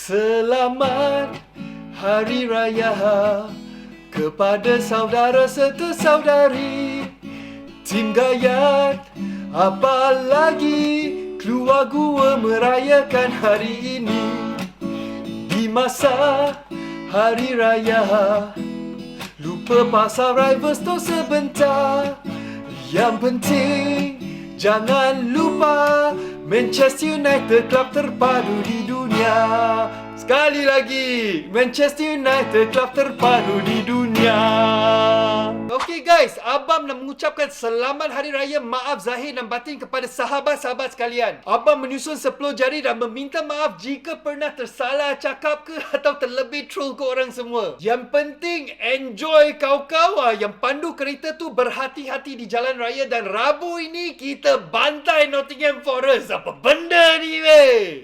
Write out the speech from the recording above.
Selamat Hari Raya kepada saudara serta saudari Tim Gayat, apalagi keluar gua merayakan hari ini. Di masa Hari Raya lupa pasal rivals tu sebentar. Yang penting jangan lupa Manchester United klub terpadu di dunia. Sekali lagi, Manchester United klub terpadu di dunia. Okay guys, Abang nak mengucapkan selamat Hari Raya maaf zahir dan batin kepada sahabat-sahabat sekalian. Abang menyusun 10 jari dan meminta maaf jika pernah tersalah cakap ke atau terlebih troll ke orang semua. Yang penting enjoy kau-kau. Yang pandu kereta tu berhati-hati di jalan raya dan Rabu ini kita bantai Nottingham Forest. Apa benda ni weh?